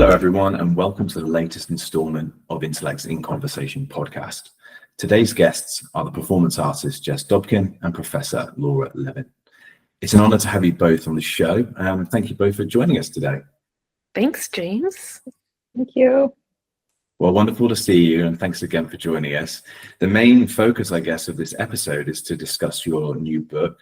Hello, everyone, and welcome to the latest installment of Intellects in Conversation podcast. Today's guests are the performance artist Jess Dobkin and Professor Laura Levin. It's an honor to have you both on the show. Thank you both for joining us today. Thanks, James. Thank you. Well, wonderful to see you, and thanks again for joining us. The main focus, I guess, of this episode is to discuss your new book,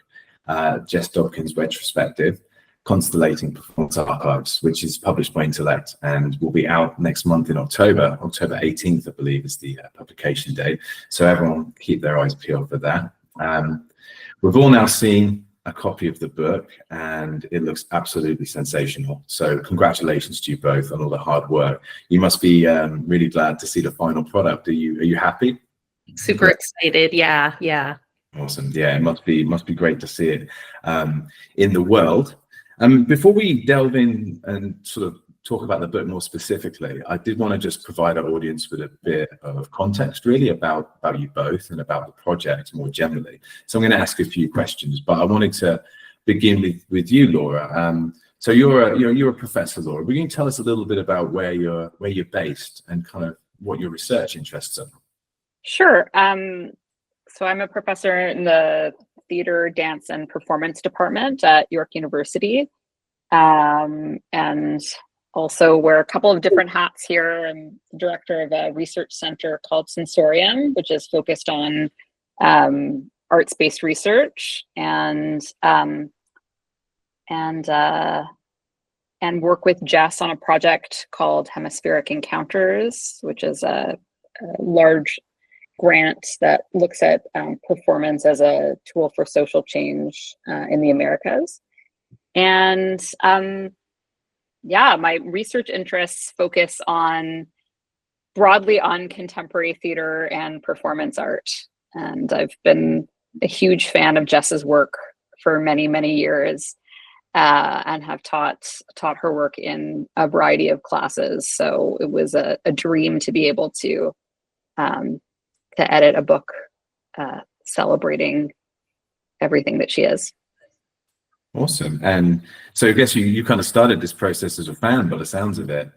Jess Dobkins' Wetrospective, Constellating Performance Archives, which is published by Intellect and will be out next month in October 18th, I believe, is the publication date. So everyone keep their eyes peeled for that. We've all now seen a copy of the book and it looks absolutely sensational. So congratulations to you both on all the hard work. You must be really glad to see the final product. Are you happy? Super excited. Yeah. Awesome. Yeah, it must be great to see it in the world. Before we delve in and sort of talk about the book more specifically, I did want to just provide our audience with a bit of context really about you both and about the project more generally. So I'm going to ask a few questions, but I wanted to begin with you, Laura. So you're a professor, Laura. Will you tell us a little bit about where you're based and kind of what your research interests are? Sure. So I'm a professor in the theater, dance, and performance department at York University, and also wear a couple of different hats here. I'm director of a research center called Sensorium, which is focused on arts-based research and work with Jess on a project called Hemispheric Encounters, which is a large grant that looks at performance as a tool for social change in the Americas. And my research interests focus broadly on contemporary theater and performance art. And I've been a huge fan of Jess's work for many, many years and have taught her work in a variety of classes. So it was a dream to be able to edit a book celebrating everything that she is. Awesome. And so I guess you kind of started this process as a fan, by the sounds of it,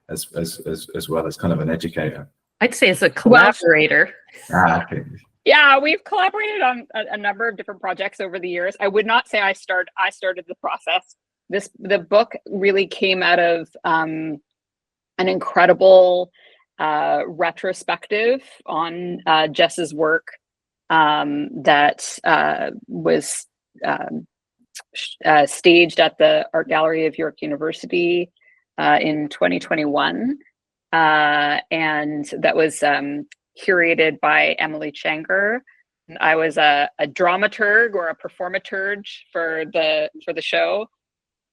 as well as kind of an educator. I'd say as a collaborator. Okay. Yeah, we've collaborated on a number of different projects over the years. I would not say I started the process. The book really came out of an incredible retrospective on Jess's work that was staged at the Art Gallery of York University in 2021, and that was curated by Emily Changer. I was a dramaturg or a performaturge for the show,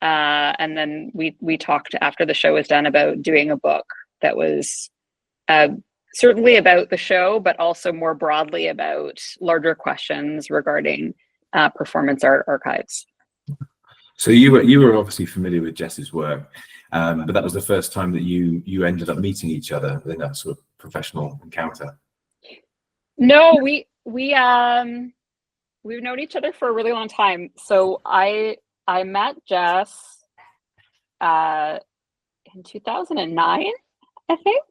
and then we talked after the show was done about doing a book that was certainly about the show, but also more broadly about larger questions regarding performance art archives. So you were obviously familiar with Jess's work, but that was the first time that you ended up meeting each other in that sort of professional encounter. No, we've known each other for a really long time. So I met Jess in 2009, I think.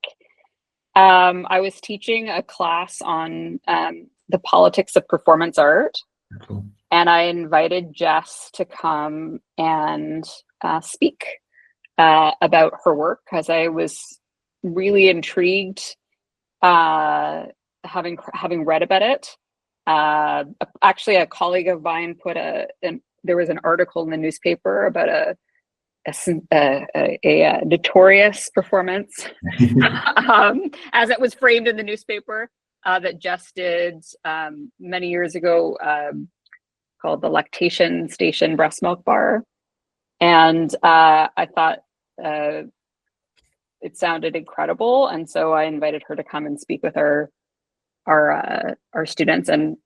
I was teaching a class on the politics of performance art. Cool. And I invited Jess to come and speak about her work because I was really intrigued, having read about it. Actually, a colleague of mine there was an article in the newspaper about a notorious performance, as it was framed in the newspaper, that Jess did many years ago, called the Lactation Station Breast Milk Bar. And I thought it sounded incredible. And so I invited her to come and speak with our students. And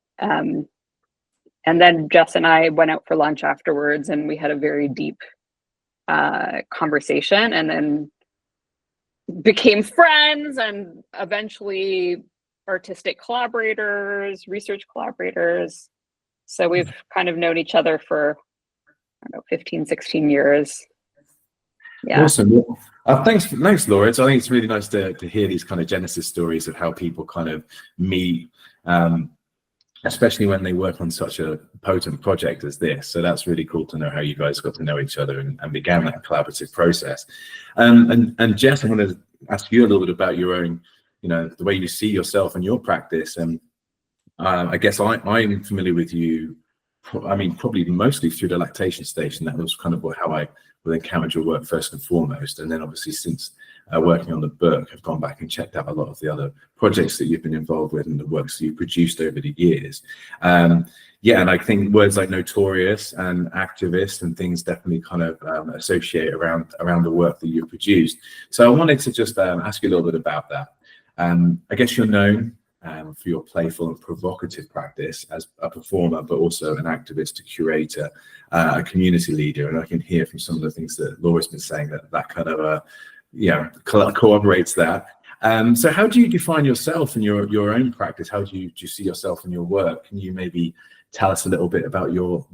then Jess and I went out for lunch afterwards and we had a very deep conversation, and then became friends and eventually artistic collaborators, research collaborators. So we've kind of known each other for, I don't know, 15, 16 years. Yeah. Awesome. Well, thanks, Laura. So I think it's really nice to hear these kind of genesis stories of how people kind of meet, especially when they work on such a potent project as this. So that's really cool to know how you guys got to know each other and began that collaborative process. And Jess, I want to ask you a little bit about your own, the way you see yourself and your practice. And I guess I'm familiar with you, probably mostly through the lactation station. That was kind of how I encountered your work first and foremost. And then obviously since working on the book, I've gone back and checked out a lot of the other projects that you've been involved with and the works that you've produced over the years. Yeah, and I think words like notorious and activist and things definitely kind of associate around the work that you've produced. So I wanted to just ask you a little bit about that. I guess you're known for your playful and provocative practice as a performer, but also an activist, a curator, a community leader. And I can hear from some of the things that Laura's been saying that kind of corroborates that. So how do you define yourself and your own practice? How do you see yourself in your work? Can you maybe tell us a little bit about your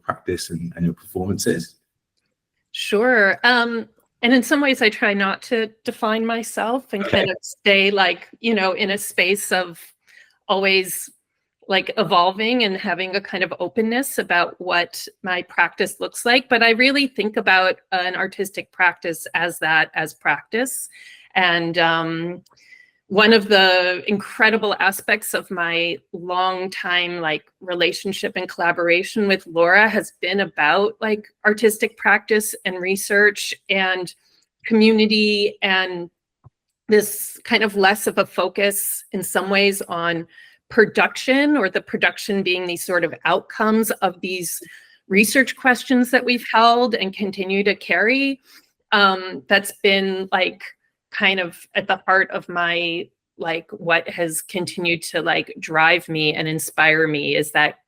practice and your performances? Sure. And in some ways I try not to define myself and kind of stay in a space of always evolving and having a kind of openness about what my practice looks like. But I really think about an artistic practice as practice. And one of the incredible aspects of my long time relationship and collaboration with Laura has been about artistic practice and research and community, and this kind of less of a focus in some ways on production, or the production being these sort of outcomes of these research questions that we've held and continue to carry. That's been kind of at the heart of my what has continued to drive me and inspire me, is that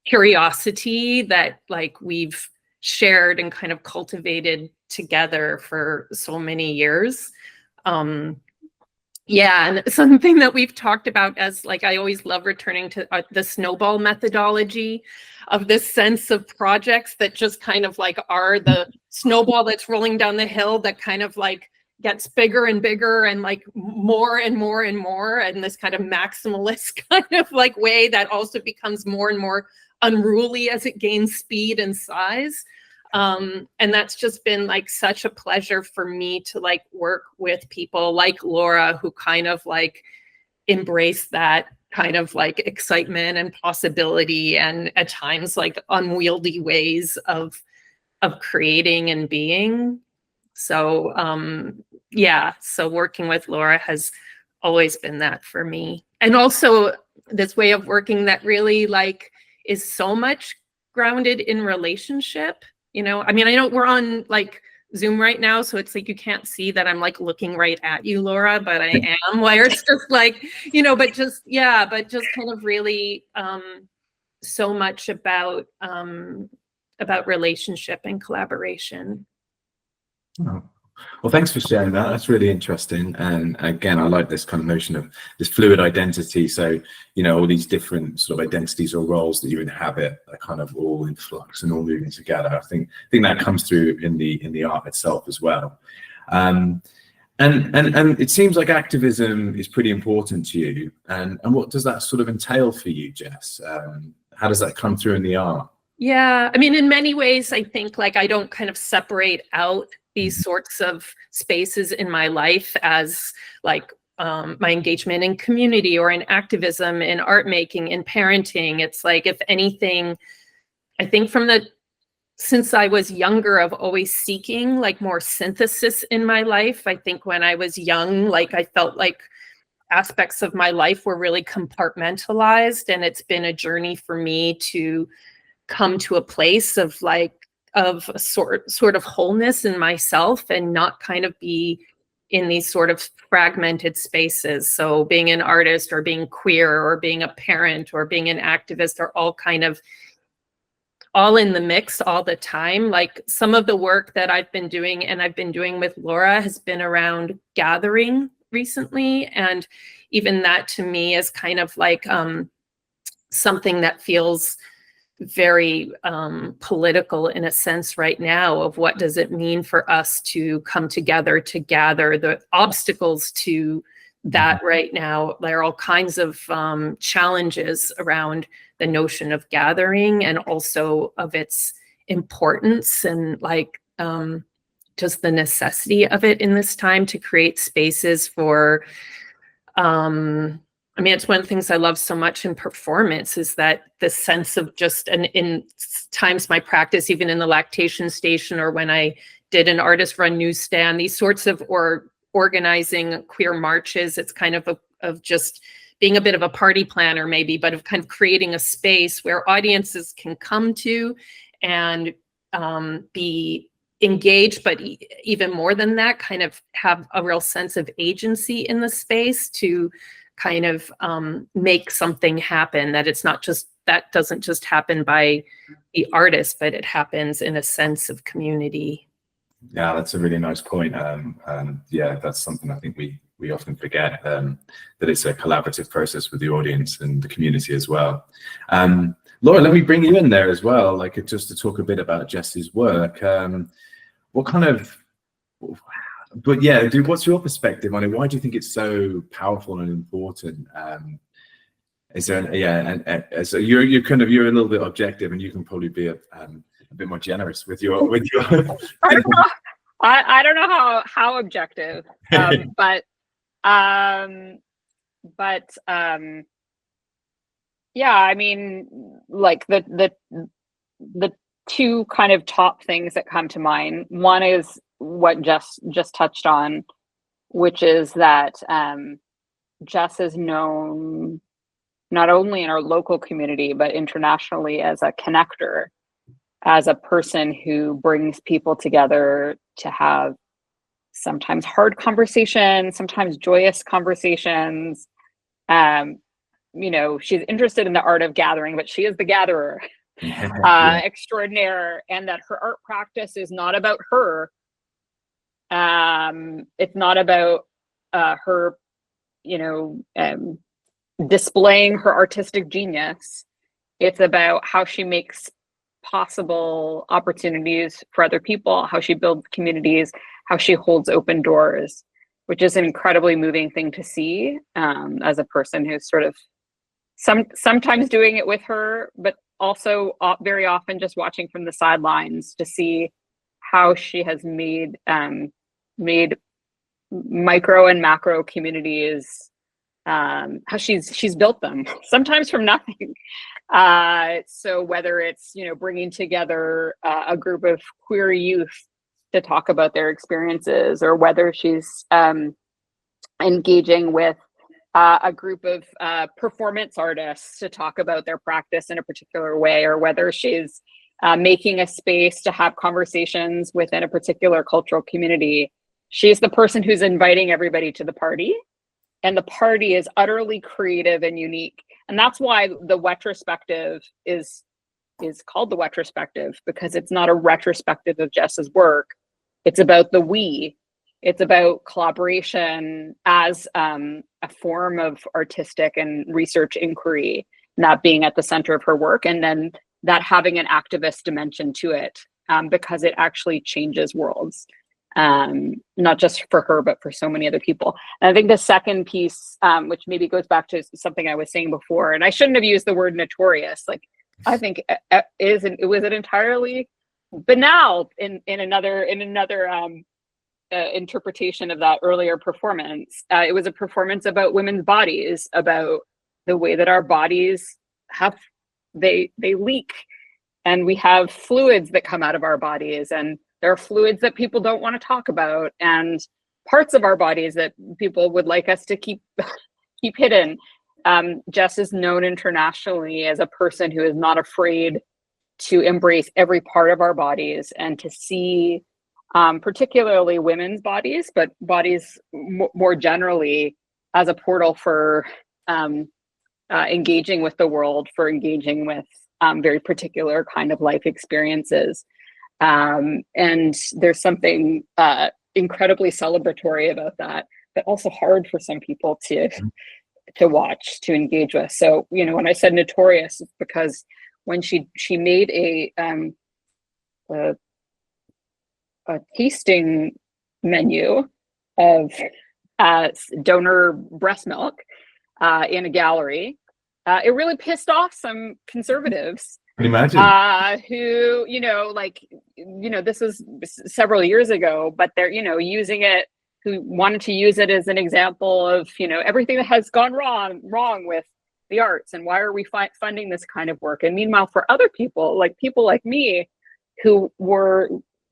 curiosity that we've shared and kind of cultivated together for so many years. Yeah, and something that we've talked about as I always love returning to the snowball methodology of this sense of projects that just kind of are the snowball that's rolling down the hill that kind of gets bigger and bigger and more and more and more, and this kind of maximalist kind of way that also becomes more and more unruly as it gains speed and size. And that's just been such a pleasure for me to work with people like Laura, who kind of embrace that kind of excitement and possibility, and at times unwieldy ways of creating and being. So yeah, so working with Laura has always been that for me. And also this way of working that really is so much grounded in relationship. I know we're on Zoom right now, so it's you can't see that I'm looking right at you, Laura, but I am, where it's just but just kind of really so much about relationship and collaboration. Oh. Well, thanks for sharing that. That's really interesting. And again, I like this kind of notion of this fluid identity. So, all these different sort of identities or roles that you inhabit are kind of all in flux and all moving together. I think that comes through in the art itself as well. And it seems like activism is pretty important to you. And what does that sort of entail for you, Jess? How does that come through in the art? Yeah, in many ways, I think I don't kind of separate out these sorts of spaces in my life as my engagement in community or in activism, in art making, in parenting. It's if anything, I think since I was younger, I've always seeking more synthesis in my life. I think when I was young, I felt aspects of my life were really compartmentalized, and it's been a journey for me to come to a place of of a sort of wholeness in myself and not kind of be in these sort of fragmented spaces. So being an artist or being queer or being a parent or being an activist are all kind of all in the mix all the time. Some of the work that I've been doing and I've been doing with Laura has been around gathering recently. And even that to me is kind of something that feels very political in a sense right now of what does it mean for us to come together to gather. The obstacles to that right now, there are all kinds of challenges around the notion of gathering and also of its importance and like just the necessity of it in this time to create spaces for I mean, it's one of the things I love so much in performance is that the sense of just, and in times my practice, even in the lactation station or when I did an artist run newsstand, these sorts of, or organizing queer marches, it's kind of just being a bit of a party planner maybe, but of kind of creating a space where audiences can come to and be engaged, but even more than that, kind of have a real sense of agency in the space to kind of make something happen, that it's not just, that doesn't just happen by the artist, but it happens in a sense of community. Yeah, that's a really nice point. Yeah, that's something I think we often forget, that it's a collaborative process with the audience and the community as well. Laura, let me bring you in there as well, like just to talk a bit about Jess's work. What kind of, but yeah, what's your perspective on it? Why do you think it's so powerful and important? Is there, so you're kind of, you're a little bit objective, and you can probably be a bit more generous with your. I don't know how objective, but yeah, I mean, like the two kind of top things that come to mind. One is what Jess just touched on, which is that Jess is known not only in our local community, but internationally as a connector, as a person who brings people together to have sometimes hard conversations, sometimes joyous conversations. You know, she's interested in the art of gathering, but she is the gatherer extraordinaire, and that her art practice is not about her. It's not about her, you know, displaying her artistic genius. It's about how she makes possible opportunities for other people, how she builds communities, how she holds open doors, which is an incredibly moving thing to see, as a person who's sort of sometimes doing it with her, but also very often just watching from the sidelines to see how she has made micro and macro communities, how she's built them, sometimes from nothing. So whether it's, you know, bringing together a group of queer youth to talk about their experiences, or whether she's engaging with a group of performance artists to talk about their practice in a particular way, or whether she's making a space to have conversations within a particular cultural community. She's the person who's inviting everybody to the party, and the party is utterly creative and unique. And that's why the Wetrospective is called the Wetrospective, because it's not a retrospective of Jess's work. It's about the we. It's about collaboration as a form of artistic and research inquiry, not being at the center of her work, and then that having an activist dimension to it, because it actually changes worlds, not just for her, but for so many other people. And I think the second piece, which maybe goes back to something I was saying before, and I shouldn't have used the word notorious, like I think it was an entirely banal in another interpretation of that earlier performance. It was a performance about women's bodies, about the way that our bodies they leak, and we have fluids that come out of our bodies, and there are fluids that people don't want to talk about, and parts of our bodies that people would like us to keep hidden. Jess is known internationally as a person who is not afraid to embrace every part of our bodies, and to see particularly women's bodies, but bodies more generally, as a portal for engaging with the world, for engaging with very particular kind of life experiences. And there's something incredibly celebratory about that, but also hard for some people to watch, to engage with. So, you know, when I said notorious, it's because when she made a tasting menu of donor breast milk in a gallery. It really pissed off some conservatives. Can you imagine? Who, this was several years ago, but they're, using it, who wanted to use it as an example of, everything that has gone wrong with the arts, and why are we funding this kind of work? And meanwhile, for other people like me, who were,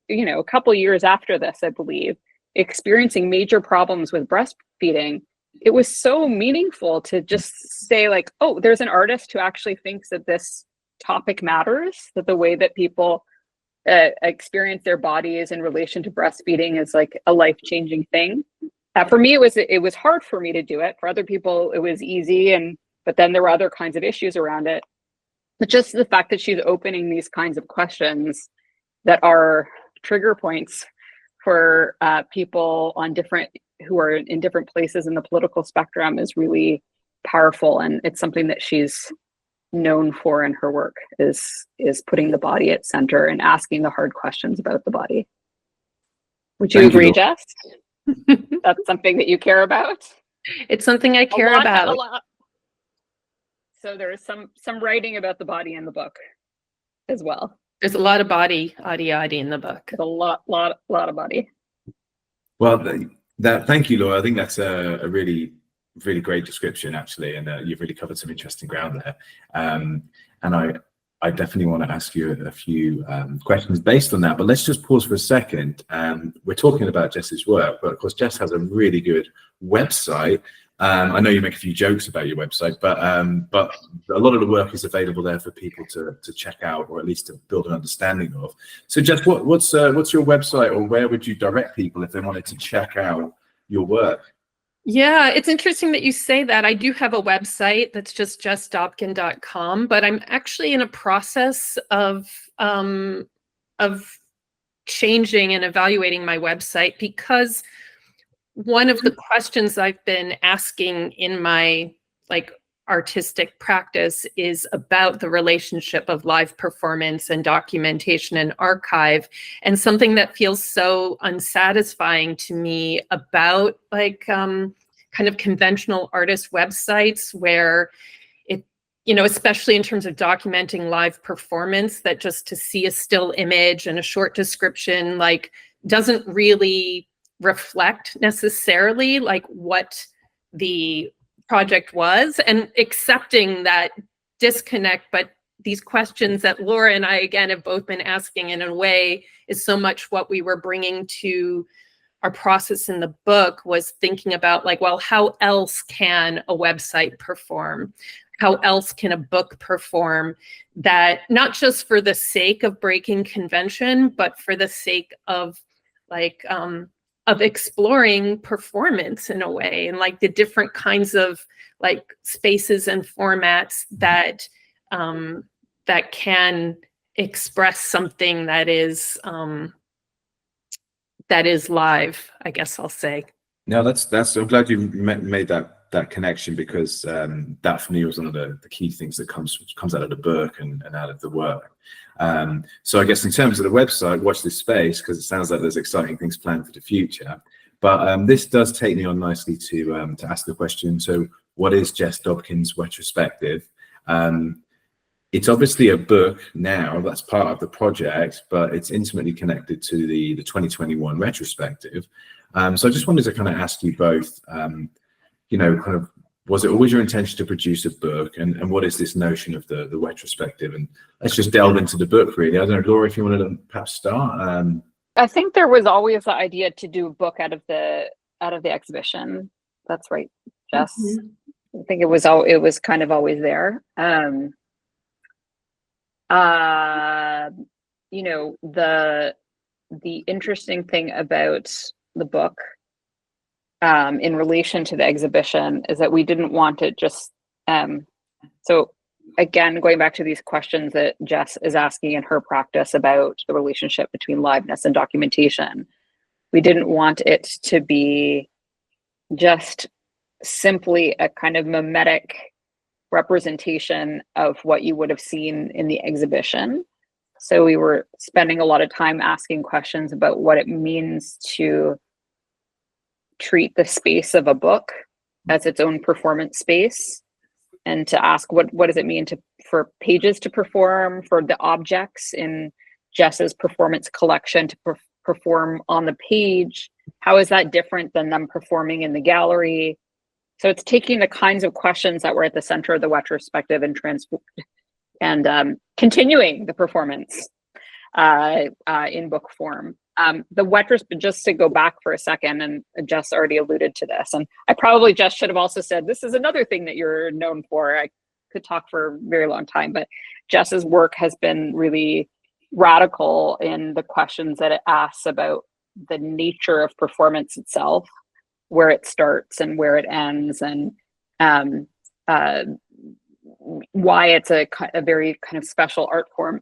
a couple years after this, I believe, experiencing major problems with breastfeeding, it was so meaningful to just say, like, oh, there's an artist who actually thinks that this topic matters, that the way that people experience their bodies in relation to breastfeeding is like a life-changing thing. For me, it was hard for me to do it. For other people, it was easy, but then there were other kinds of issues around it. But just the fact that she's opening these kinds of questions that are trigger points for people who are in different places in the political spectrum is really powerful, and it's something that she's known for in her work, is putting the body at center and asking the hard questions about the body. Would you agree, Jess? That's something that you care about? It's something I care about. A lot. So there is some writing about the body in the book as well. There's a lot of body in the book. There's a lot of body. Well, thank you, Laura. I think that's a really, really great description, actually, and you've really covered some interesting ground there. And I definitely want to ask you a few questions based on that, but let's just pause for a second. We're talking about Jess's work, but of course, Jess has a really good website. I know you make a few jokes about your website, but a lot of the work is available there for people to check out, or at least to build an understanding of. So, Jess, what's your website, or where would you direct people if they wanted to check out your work? Yeah, it's interesting that you say that. I do have a website that's just jessdobkin.com, but I'm actually in a process of changing and evaluating my website, because one of the questions I've been asking in my artistic practice is about the relationship of live performance and documentation and archive, and something that feels so unsatisfying to me about kind of conventional artist websites, where it, especially in terms of documenting live performance, that just to see a still image and a short description doesn't really reflect necessarily what the project was, and accepting that disconnect. But these questions that Laura and I, again, have both been asking, in a way, is so much what we were bringing to our process in the book, was thinking about well, how else can a website perform? How else can a book perform, that not just for the sake of breaking convention, but for the sake of exploring performance in a way, and the different kinds of spaces and formats that that can express something that is live, I guess I'll say. No, that's. I'm glad you made that connection, because that for me was one of the key things that comes out of the book and out of the work. So I guess in terms of the website, watch this space, because it sounds like there's exciting things planned for the future. But this does take me on nicely to ask the question. So, what is Jess Dobkins' Wetrospective? It's obviously a book now that's part of the project, but it's intimately connected to the 2021 retrospective. So I just wanted to kind of ask you both, was it always your intention to produce a book, and what is this notion of the retrospective? And let's just delve into the book, really. I don't know, Laura, if you wanted to perhaps start. I think there was always the idea to do a book out of the exhibition. That's right, Jess. Mm-hmm. I think it was kind of always there. The interesting thing about the book, in relation to the exhibition, is that we didn't want it just, so again, going back to these questions that Jess is asking in her practice about the relationship between liveness and documentation, we didn't want it to be just simply a kind of mimetic representation of what you would have seen in the exhibition. So we were spending a lot of time asking questions about what it means to treat the space of a book as its own performance space, and to ask what does it mean for pages to perform, for the objects in Jess's performance collection to perform on the page. How is that different than them performing in the gallery? So it's taking the kinds of questions that were at the center of the Wetrospective and continuing the performance in book form. The Wetrospective, just to go back for a second, and Jess already alluded to this, and I probably just should have also said, this is another thing that you're known for. I could talk for a very long time, but Jess's work has been really radical in the questions that it asks about the nature of performance itself, where it starts and where it ends, and why it's a very kind of special art form.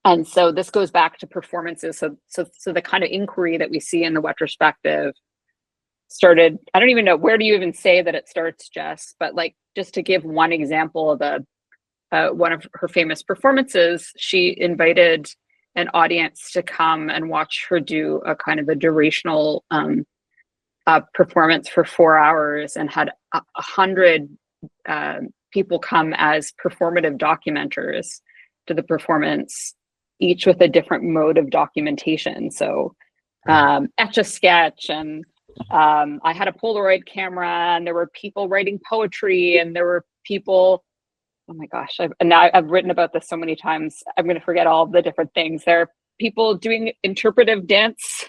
And so this goes back to performances. So the kind of inquiry that we see in the Wetrospective started, I don't even know, where do you even say that it starts, Jess? But like, just to give one example of one of her famous performances, she invited an audience to come and watch her do a kind of a durational performance for 4 hours, and had 100 people come as performative documenters to the performance, each with a different mode of documentation. So Etch-a-Sketch, and I had a Polaroid camera, and there were people writing poetry, and there were people, oh my gosh, I've written about this so many times, I'm going to forget all the different things. There are people doing interpretive dance,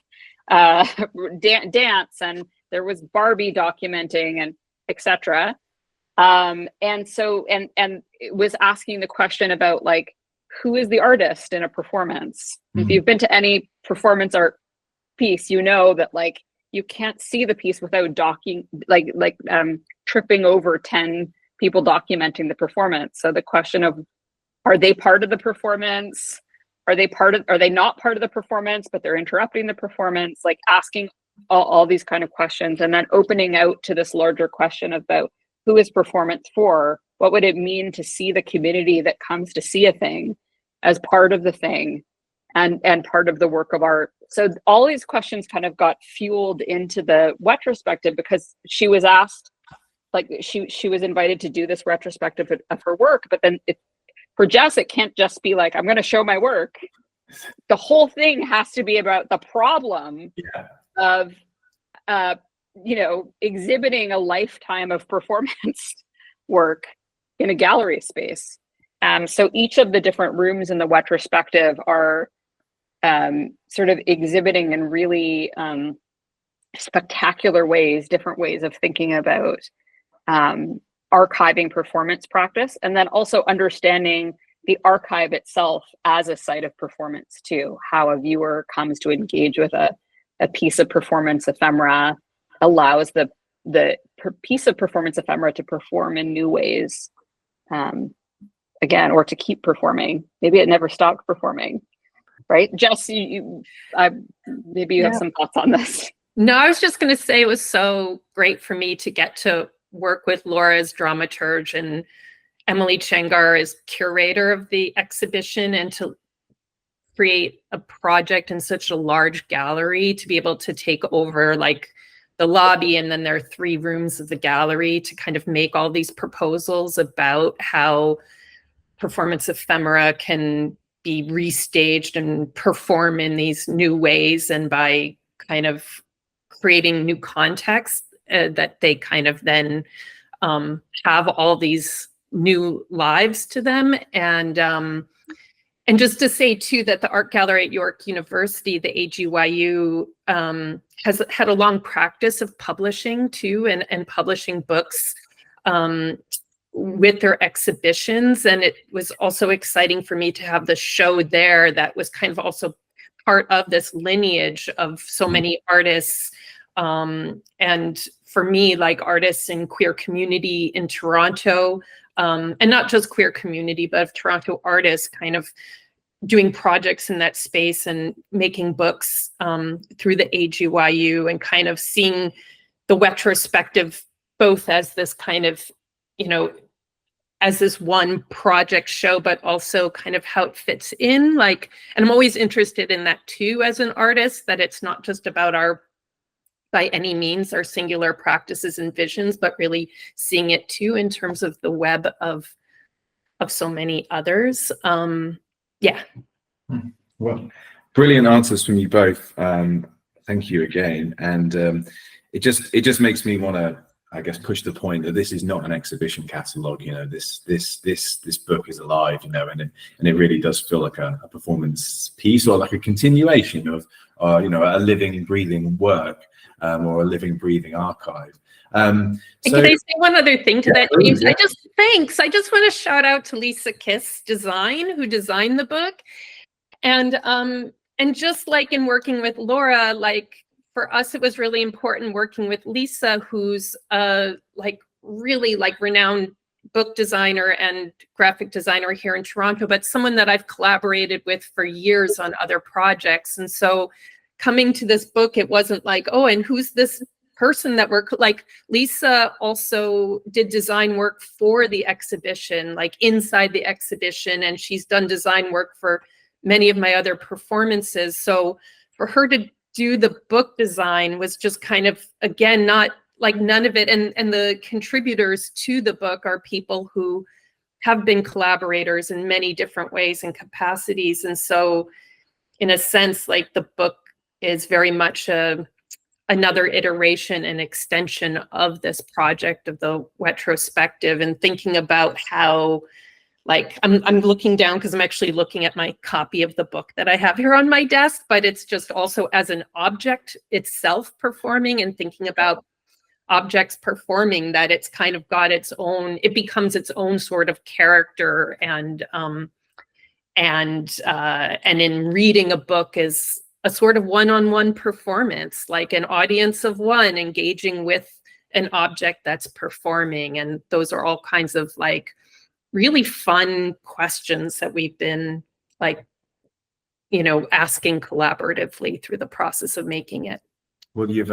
dance, and there was Barbie documenting, and etc. And so it was asking the question about, like, who is the artist in a performance? If you've been to any performance art piece, you know that, like, you can't see the piece without tripping over 10 people documenting the performance. So the question of, are they part of the performance? Are they not part of the performance, but they're interrupting the performance? Like, asking all these kind of questions, and then opening out to this larger question about who is performance for? What would it mean to see the community that comes to see a thing as part of the thing and part of the work of art? So all these questions kind of got fueled into the Wetrospective, because she was asked, like, she was invited to do this retrospective of her work, but then for Jess, it can't just be like, I'm going to show my work. The whole thing has to be about the problem of exhibiting a lifetime of performance work in a gallery space. So each of the different rooms in the Wetrospective are sort of exhibiting in really spectacular ways, different ways of thinking about archiving performance practice, and then also understanding the archive itself as a site of performance too. How a viewer comes to engage with a piece of performance ephemera allows the piece of performance ephemera to perform in new ways, again, or to keep performing. Maybe it never stopped performing, right? Jess, maybe you have some thoughts on this. No, I was just going to say it was so great for me to get to work with Laura as dramaturge and Emily Chengar as curator of the exhibition, and to create a project in such a large gallery, to be able to take over like the lobby, and then there are 3 rooms of the gallery, to kind of make all these proposals about how performance ephemera can be restaged and perform in these new ways, and by kind of creating new context that they kind of then have all these new lives to them. And just to say too, that the art gallery at York University, the AGYU, has had a long practice of publishing too, and publishing books with their exhibitions. And it was also exciting for me to have the show there that was kind of also part of this lineage of so many artists. And for me, like, artists in queer community in Toronto, and not just queer community, but of Toronto artists kind of doing projects in that space and making books through the AGYU, and kind of seeing the Wetrospective both as this kind of, as this one project show, but also kind of how it fits in. Like, and I'm always interested in that too as an artist, that it's not just about our, by any means, our singular practices and visions, but really seeing it too in terms of the web of so many others. Yeah. Well, brilliant answers from you both. Thank you again. And it just makes me want to, I guess, push the point that this is not an exhibition catalog. You know, this book is alive. You know, and it really does feel like a performance piece, or like a continuation of, you know, a living, breathing work, or a living, breathing archive. So, can I say one other thing to that, James? Yeah. I just want to shout out to Lisa Kiss Design, who designed the book. And just like in working with Laura, like for us, it was really important working with Lisa, who's like really like renowned book designer and graphic designer here in Toronto, but someone that I've collaborated with for years on other projects. And so coming to this book, it wasn't like, oh, and who's this person that we're like? Lisa also did design work for the exhibition, like inside the exhibition, and she's done design work for many of my other performances. So for her to do the book design was just kind of, again, not like none of it. And the contributors to the book are people who have been collaborators in many different ways and capacities. And so in a sense, like the book is very much another iteration and extension of this project of the Wetrospective, and thinking about how, like, I'm looking down because I'm actually looking at my copy of the book that I have here on my desk, but it's just also as an object itself performing, and thinking about objects performing, that it's kind of got its own, it becomes its own sort of character, and in reading a book is a sort of one-on-one performance, like an audience of one engaging with an object that's performing. And those are all kinds of like really fun questions that we've been like, you know, asking collaboratively through the process of making it. Well, you've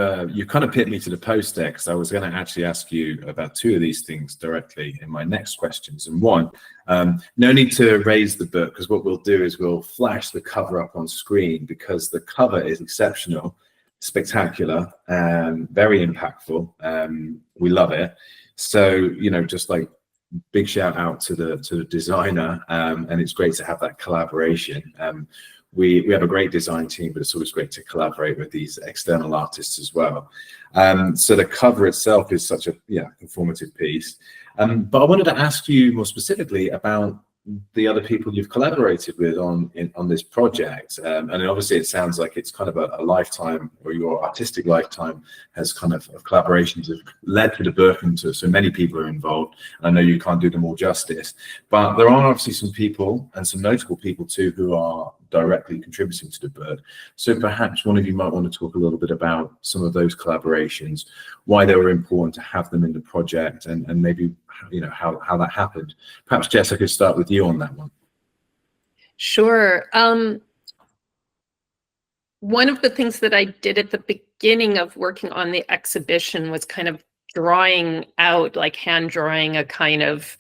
kind of pinned me to the post there, because I was going to actually ask you about two of these things directly in my next questions. And one, no need to raise the book, because what we'll do is we'll flash the cover up on screen, because the cover is exceptional, spectacular, very impactful. We love it. So, you know, just like big shout out to the designer, and it's great to have that collaboration. We have a great design team, but it's always great to collaborate with these external artists as well. So the cover itself is such a informative piece. But I wanted to ask you more specifically about the other people you've collaborated with on this project. And obviously it sounds like it's kind of a lifetime, or your artistic lifetime has kind of collaborations have led to the book, and so many people are involved. And I know you can't do them all justice, but there are obviously some people, and some notable people too, who are directly contributing to the book. So perhaps one of you might want to talk a little bit about some of those collaborations, why they were important to have them in the project, and maybe, you know, how that happened. Perhaps Jess, I could start with you on that one. Sure. One of the things that I did at the beginning of working on the exhibition was kind of drawing out, like hand drawing, a kind of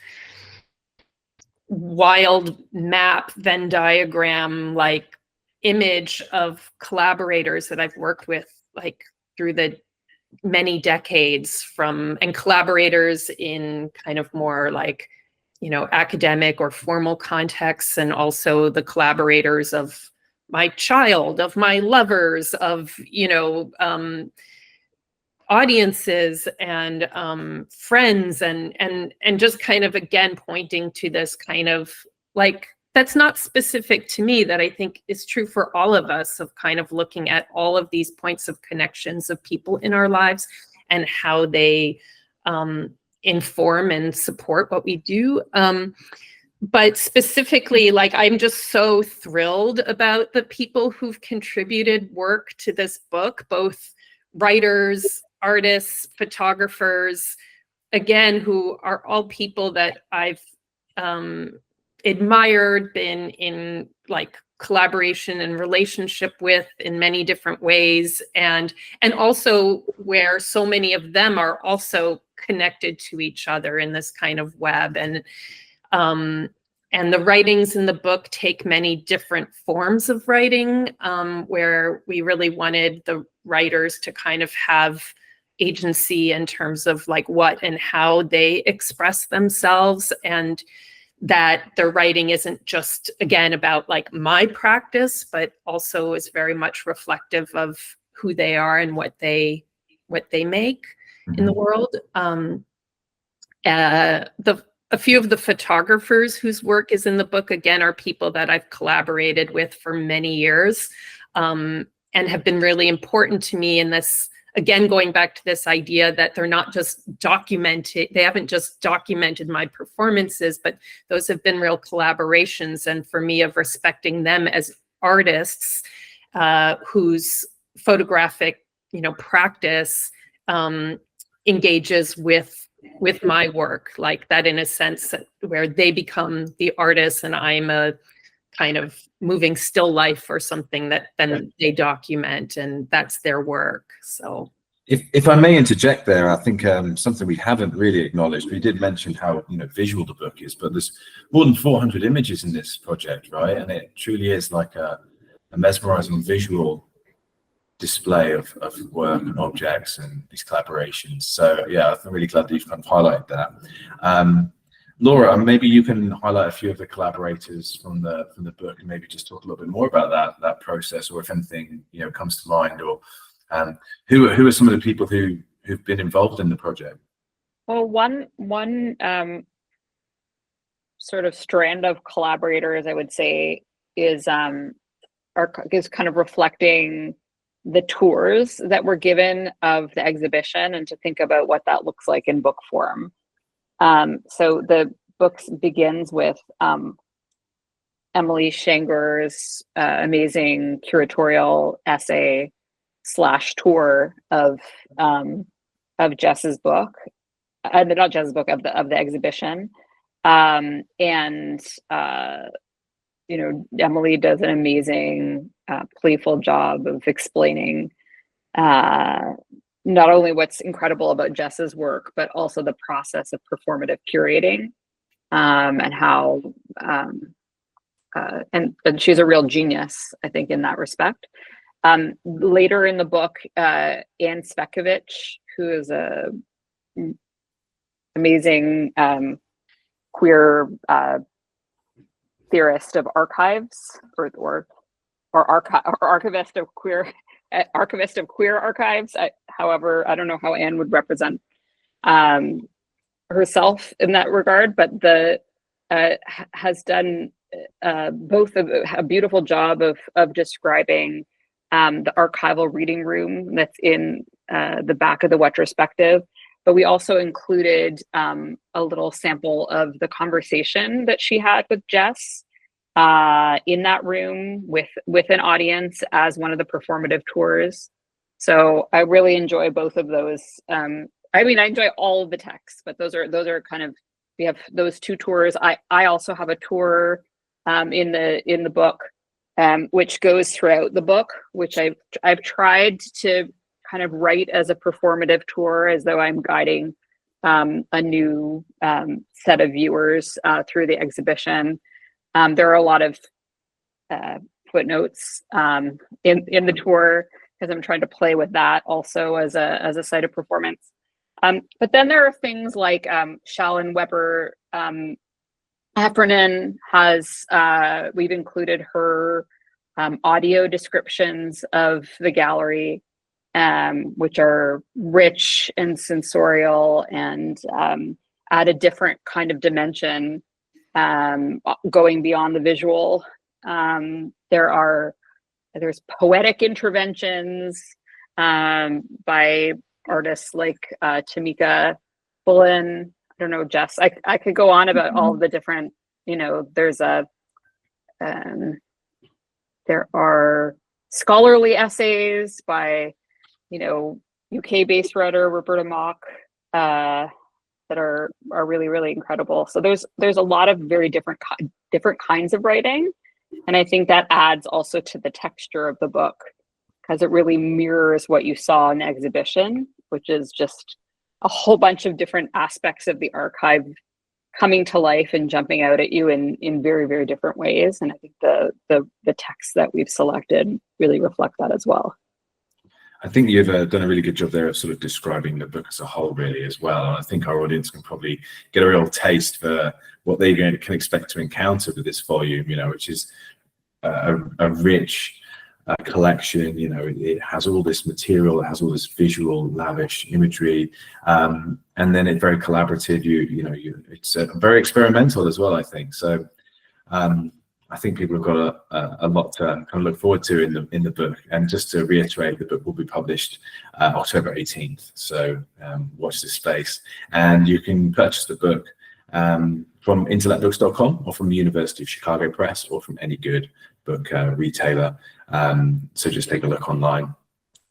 wild map, Venn diagram, like image of collaborators that I've worked with, like through the many decades, and collaborators in kind of more like, you know, academic or formal contexts, and also the collaborators of my child, of my lovers, of, you know, audiences and friends, and just kind of, again, pointing to this kind of like, that's not specific to me, that I think is true for all of us, of kind of looking at all of these points of connections of people in our lives and how they inform and support what we do. But specifically, like, I'm just so thrilled about the people who've contributed work to this book, both writers, artists, photographers, again, who are all people that I've admired, been in like collaboration and relationship with in many different ways, and also where so many of them are also connected to each other in this kind of web. And the writings in the book take many different forms of writing, where we really wanted the writers to kind of have agency in terms of like what and how they express themselves, and that their writing isn't just, again, about like my practice, but also is very much reflective of who they are and what they make in the world. A few of the photographers whose work is in the book, again, are people that I've collaborated with for many years, and have been really important to me in this, again, going back to this idea that they're not just they haven't just documented my performances, but those have been real collaborations. And for me, of respecting them as artists, whose photographic, practice engages with my work, like that, in a sense where they become the artist and I'm a kind of moving still life or something that then they document, and that's their work. So if I may interject there, I think something we haven't really acknowledged, we did mention how visual the book is, but there's more than 400 images in this project, right? And it truly is like a mesmerizing visual display of work and objects and these collaborations. So yeah, I'm really glad that you've kind of highlighted that. Laura, maybe you can highlight a few of the collaborators from the book, and maybe just talk a little bit more about that process, or if anything comes to mind, or who are some of the people who've been involved in the project? Well, one sort of strand of collaborators, I would say, is kind of reflecting the tours that were given of the exhibition, and to think about what that looks like in book form. So the book begins with Emily Schenger's amazing curatorial essay / tour of Jess's book, not Jess's book, of the exhibition, and Emily does an amazing playful job of explaining not only what's incredible about Jess's work, but also the process of performative curating, and how and she's a real genius, I think, in that respect. Later in the book, Anne Spekovich, who is a amazing queer theorist of archives, or archivist of queer archives. However, I don't know how Anne would represent herself in that regard, but has done both a beautiful job of describing the archival reading room that's in the back of the Wetrospective. But we also included a little sample of the conversation that she had with Jess in that room with an audience as one of the performative tours. So I really enjoy both of those. I enjoy all of the texts, but those are kind of, we have those two tours. I also have a tour in the book, which goes throughout the book, which I've tried to kind of write as a performative tour, as though I'm guiding a new set of viewers through the exhibition. There are a lot of footnotes in the tour, because I'm trying to play with that also as a site of performance. But then there are things like Shalyn Weber Heffernan has, we've included her audio descriptions of the gallery, which are rich and sensorial, and add a different kind of dimension, going beyond the visual. There's poetic interventions by artists like Tamika Bullen. I don't know, Jess, I could go on about all the different, there are scholarly essays by, UK-based writer Roberta Mock, that are really, really incredible. So there's a lot of very different kinds of writing. And I think that adds also to the texture of the book, because it really mirrors what you saw in the exhibition, which is just a whole bunch of different aspects of the archive coming to life and jumping out at you in very, very different ways. And I think the texts that we've selected really reflect that as well. I think you've done a really good job there of sort of describing the book as a whole, really, as well. And I think our audience can probably get a real taste for what they can expect to encounter with this volume, you know, which is a rich collection. You know, it has all this material, it has all this visual, lavish imagery, and then it's very collaborative. It's very experimental as well, I think. So I think people have got a lot to kind of look forward to in the book. And just to reiterate, the book will be published October 18th. So watch this space, and you can purchase the book from intellectbooks.com or from the University of Chicago Press or from any good book retailer. So just take a look online.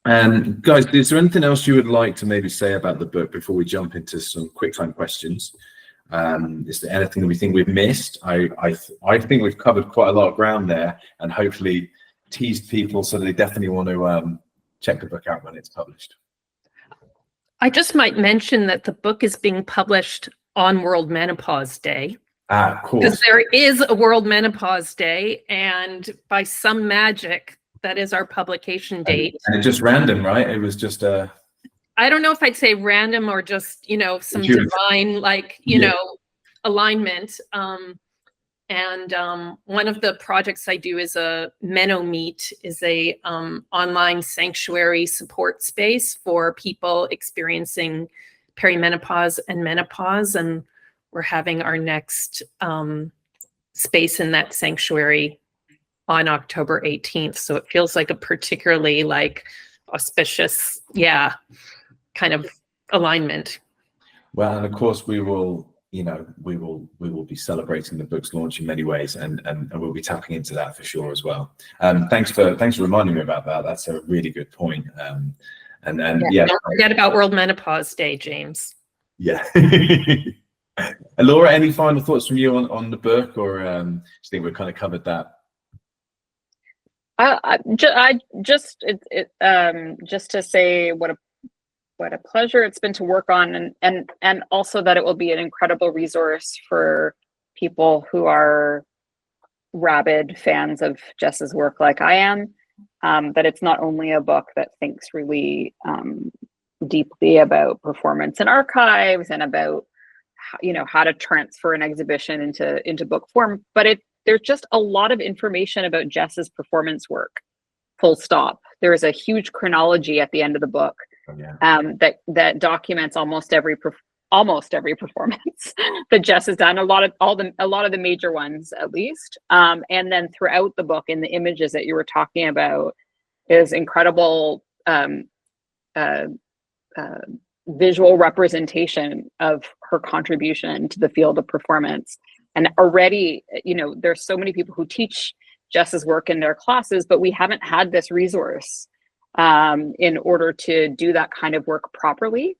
And guys, is there anything else you would like to maybe say about the book before we jump into some quick time questions? Is there anything that we think we've missed? I think we've covered quite a lot of ground there, and hopefully teased people so they definitely want to check the book out when it's published. I just might mention that the book is being published on World Menopause Day. Of course. Because there is a World Menopause Day, and by some magic, that is our publication date. And it's just random, right? It was just I don't know if I'd say random or just, some divine, alignment. And one of the projects I do is a Meno-meet, is a online sanctuary support space for people experiencing perimenopause and menopause. And we're having our next space in that sanctuary on October 18th. So it feels like a particularly auspicious, kind of alignment. Well, and of course we will be celebrating the book's launch in many ways, and we'll be tapping into that for sure as well. Thanks for reminding me about that. That's a really good point. And don't forget about World Menopause Day, James. Yeah. And Laura, any final thoughts from you on the book, or do you think we've kind of covered that? Just to say what a pleasure it's been to work on, and also that it will be an incredible resource for people who are rabid fans of Jess's work like I am. That it's not only a book that thinks really deeply about performance and archives and about how to transfer an exhibition into book form, but there's just a lot of information about Jess's performance work, full stop. There is a huge chronology at the end of the book that documents almost every performance that Jess has done, a lot of the major ones at least. And then throughout the book, in the images that you were talking about, is incredible visual representation of her contribution to the field of performance. And already, there's so many people who teach Jess's work in their classes, but we haven't had this resource in order to do that kind of work properly.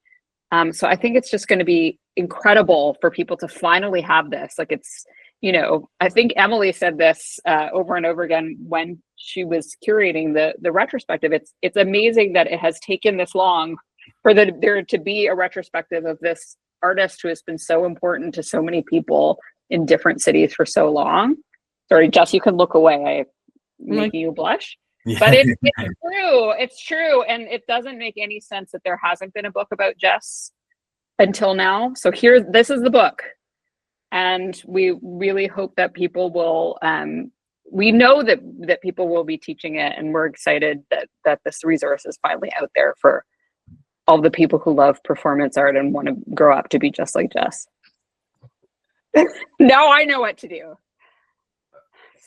So I think it's just going to be incredible for people to finally have this. I think Emily said this over and over again when she was curating the retrospective. It's amazing that it has taken this long for there to be a retrospective of this artist who has been so important to so many people in different cities for so long. Sorry, Jess, you can look away. I'm making you blush. Yeah. But it's true. It's true. And it doesn't make any sense that there hasn't been a book about Jess until now. So this is the book. And we really hope that people will, we know that people will be teaching it, and we're excited that this resource is finally out there for all the people who love performance art and want to grow up to be just like Jess. Now I know what to do.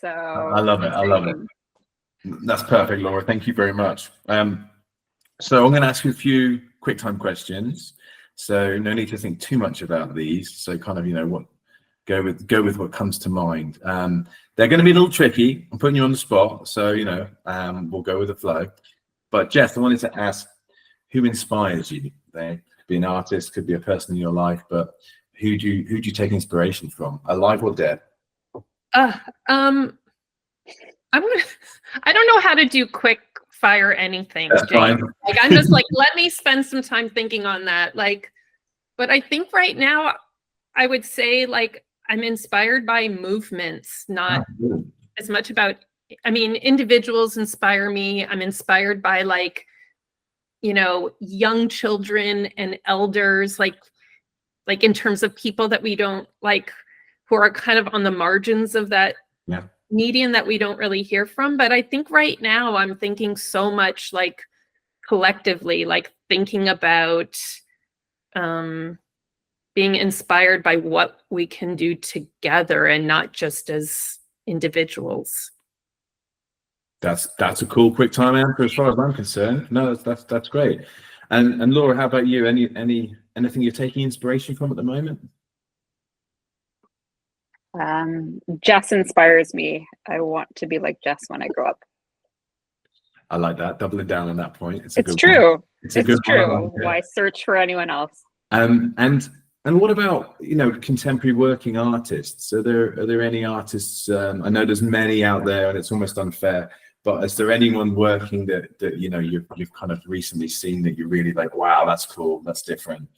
So I love it. That's perfect, Laura. Thank you very much. So I'm going to ask you a few quick time questions. So no need to think too much about these. So kind of, go with what comes to mind. They're going to be a little tricky. I'm putting you on the spot. So, we'll go with the flow. But Jess, I wanted to ask, who inspires you there? be an artist, could be a person in your life, but who do you take inspiration from, alive or dead? I'm gonna, I don't know how to do quick fire anything, That's Jane. fine. Like, I'm just like, let me spend some time thinking on that. Like, but I think right now I would say like I'm inspired by movements, not as much about, I mean, individuals inspire me. I'm inspired by like, you know, young children and elders, like in terms of people that we don't like, who are kind of on the margins of that median that we don't really hear from. But I think right now I'm thinking so much like collectively, like thinking about being inspired by what we can do together and not just as individuals. That's a cool quick time answer as far as I'm concerned. No, that's great. And Laura, how about you? Anything you're taking inspiration from at the moment? Jess inspires me. I want to be like Jess when I grow up. I like that. Doubling down on that point. It's true. One. It's true. Why search for anyone else? And what about, you know, contemporary working artists? Are there any artists? I know there's many out there, and it's almost unfair. But is there anyone working that you know you've kind of recently seen that you're really like, wow, that's cool, that's different?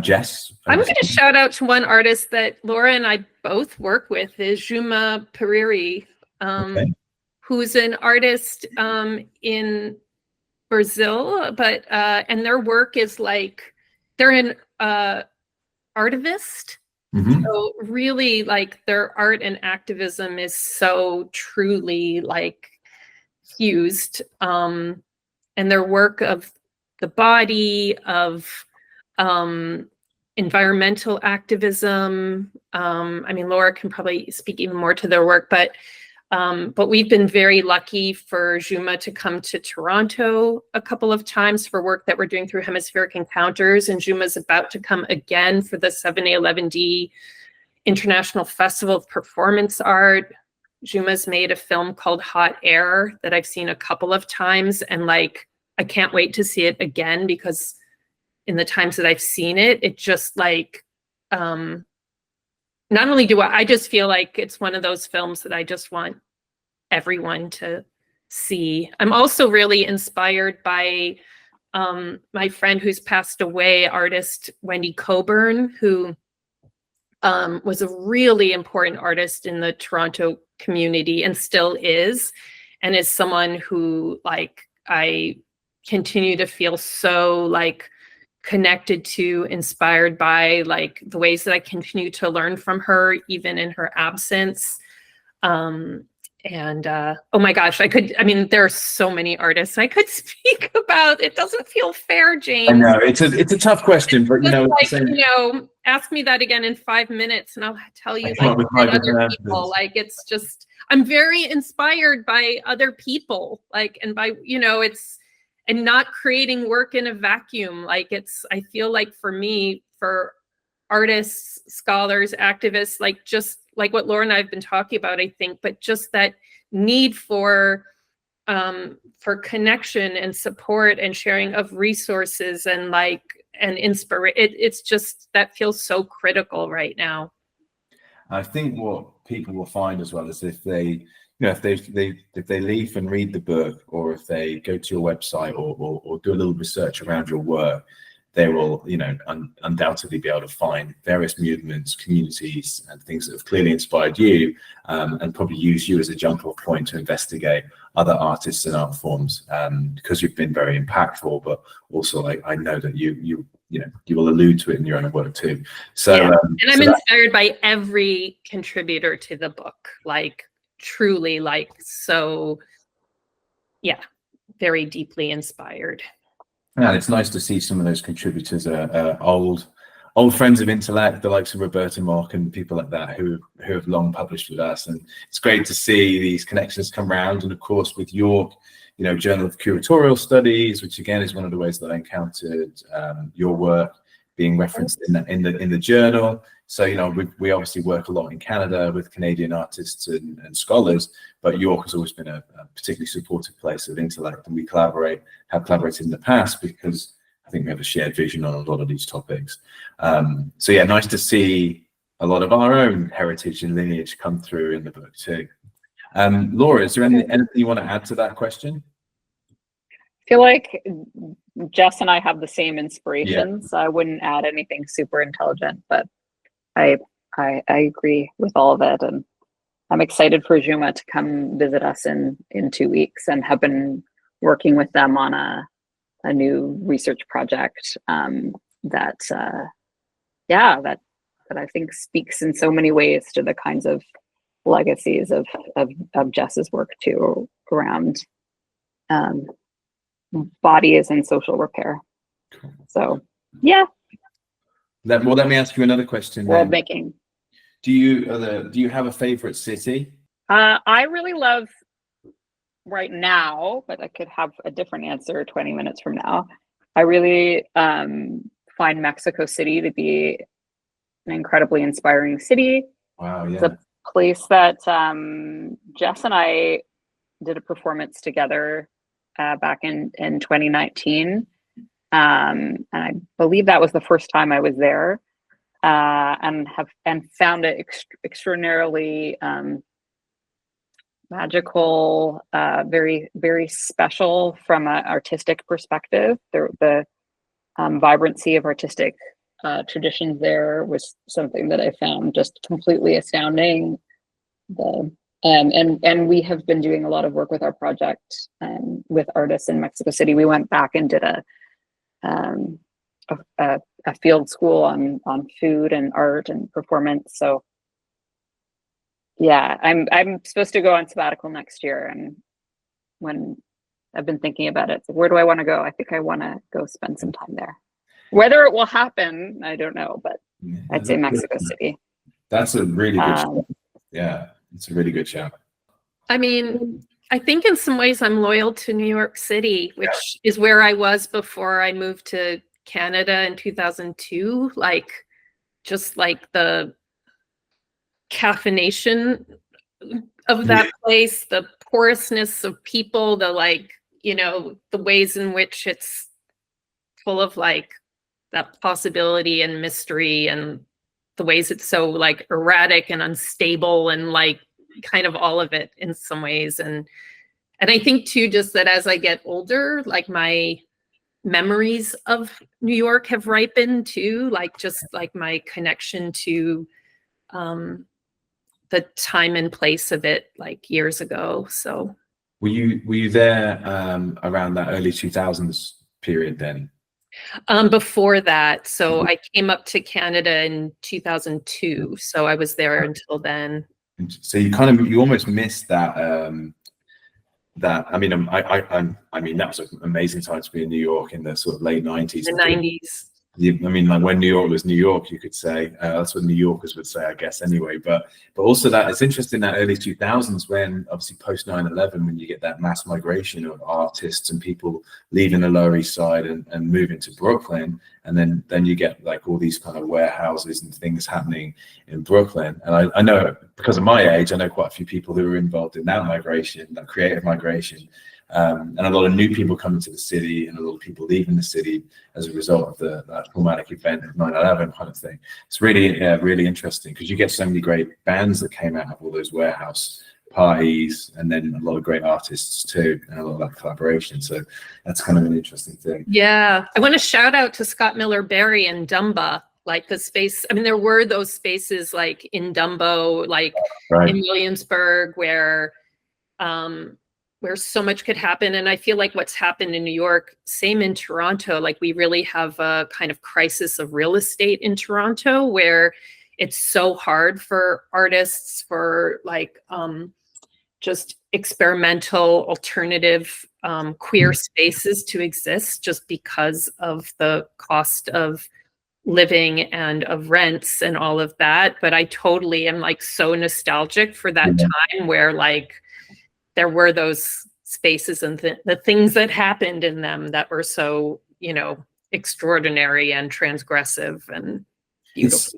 Jess? I'm going to shout out to one artist that Laura and I both work with, is Juma Periri, who's an artist in Brazil, but and their work is like, they're an artivist. So really, like, their art and activism is so truly like fused, and their work of the body, of environmental activism. I mean, Laura can probably speak even more to their work, but we've been very lucky for Juma to come to Toronto a couple of times for work that we're doing through Hemispheric Encounters, and Juma's about to come again for the 7A11D International Festival of Performance Art. Juma's made a film called Hot Air that I've seen a couple of times, and like, I can't wait to see it again, because in the times that I've seen it, it just like, not only do I just feel like it's one of those films that I just want everyone to see. I'm also really inspired by my friend who's passed away, artist Wendy Coburn, who was a really important artist in the Toronto community and still is, and is someone who like I continue to feel so like connected to, inspired by, like the ways that I continue to learn from her even in her absence. And oh my gosh, I mean, there are so many artists I could speak about. It doesn't feel fair, James. I know it's a tough question, but you know, like, you know, ask me that again in 5 minutes and I'll tell you like other people. Like, it's just, I'm very inspired by other people, like, and by, you know, it's, and not creating work in a vacuum. Like, it's, I feel like for me, for artists, scholars, activists, like just like what Laura and I have been talking about, I think, but just that need for connection and support and sharing of resources and like, and inspiration. It's just, that feels so critical right now. I think what people will find as well is if they, you know, if they leave and read the book, or if they go to your website or do a little research around your work, they will, you know, undoubtedly be able to find various movements, communities, and things that have clearly inspired you, and probably use you as a jump-off point to investigate other artists and art forms, because you've been very impactful. But also, I know that you know, you will allude to it in your own work too. So, yeah. And I'm inspired by every contributor to the book, like truly, like, so, yeah, very deeply inspired. And it's nice to see some of those contributors are old friends of intellect, the likes of Roberta Mock and people like that who have long published with us. And it's great to see these connections come around. And of course, with your, you know, Journal of Curatorial Studies, which again is one of the ways that I encountered your work being referenced in the journal. So, you know, we obviously work a lot in Canada with Canadian artists and scholars, but York has always been a particularly supportive place of intellect, and we have collaborated in the past because think we have a shared vision on a lot of these topics. So yeah, nice to see a lot of our own heritage and lineage come through in the book too. Laura, is there anything you want to add to that question? I feel like Jess and I have the same inspirations. So I wouldn't add anything super intelligent, but I agree with all of it, and I'm excited for Juma to come visit us in 2 weeks, and have been working with them on a new research project that I think speaks in so many ways to the kinds of legacies of Jess's work too, around bodies and social repair. So yeah. Let me ask you another question. World making. Do you have a favorite city? I really love right now, but I could have a different answer 20 minutes from now. I really find Mexico City to be an incredibly inspiring city. Wow, yeah. It's a place that Jess and I did a performance together back in 2019. And I believe that was the first time I was there, and found it extraordinarily magical, very, very special from an artistic perspective. The vibrancy of artistic traditions there was something that I found just completely astounding. And we have been doing a lot of work with our project with artists in Mexico City. We went back and did a field school on food and art and performance. So yeah, I'm supposed to go on sabbatical next year, and when I've been thinking about it, so where do I want to go? I think I want to go spend some time there. Whether it will happen, I don't know, but I'd say Mexico City. That's a really good shout. Yeah, it's a really good shout. I mean, I think in some ways I'm loyal to New York City, which is where I was before I moved to Canada in 2002. Like, just like the caffeination of that place, the porousness of people, the the ways in which it's full of like that possibility and mystery, and the ways it's so like erratic and unstable, and like kind of all of it in some ways. And I think too, just that as I get older, like my memories of New York have ripened too, like just like my connection to the time and place of it like years ago. So were you there around that early 2000s period then? Before that, so I came up to Canada in 2002, so I was there until then. So you almost missed that. I mean, that was an amazing time to be in New York in the sort of late 90s. The 90s. I mean, like when New York was New York, you could say that's what New Yorkers would say, I guess, anyway. But also that it's interesting that early 2000s, when obviously post 9/11, when you get that mass migration of artists and people leaving the Lower East Side and moving to Brooklyn, and then you get like all these kind of warehouses and things happening in Brooklyn. And I know, because of my age, I know quite a few people who were involved in that migration, that creative migration. And a lot of new people coming to the city, and a lot of people leaving the city as a result of that traumatic event of 9/11 kind of thing. It's really, really interesting, because you get so many great bands that came out of all those warehouse parties, and then a lot of great artists too, and a lot of that collaboration. So that's kind of an interesting thing. Yeah, I want to shout out to Scott Miller Barry and Dumba. Like the space, I mean, there were those spaces like in Dumbo, like in Williamsburg, where so much could happen. And I feel like what's happened in New York, same in Toronto, like we really have a kind of crisis of real estate in Toronto, where it's so hard for artists, for like just experimental, alternative, queer spaces to exist, just because of the cost of living and of rents and all of that. But I totally am like so nostalgic for that time where like there were those spaces and the things that happened in them that were so, extraordinary and transgressive and beautiful.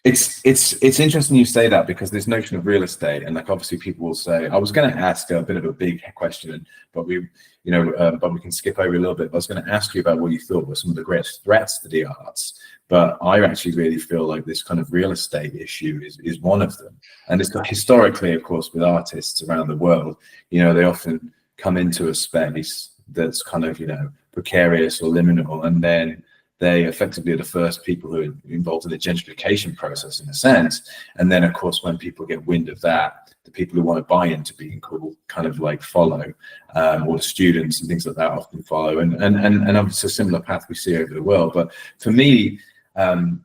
It's interesting you say that, because this notion of real estate, and like obviously people will say, I was going to ask a bit of a big question, but we can skip over a little bit. But I was going to ask you about what you thought were some of the greatest threats to the arts, but I actually really feel like this kind of real estate issue is one of them. And it's got historically, of course, with artists around the world, they often come into a space that's kind of precarious or liminal, and then they effectively are the first people who are involved in the gentrification process, in a sense. And then, of course, when people get wind of that, the people who want to buy into being cool kind of like follow, or the students and things like that often follow. And obviously a similar path we see over the world. But for me,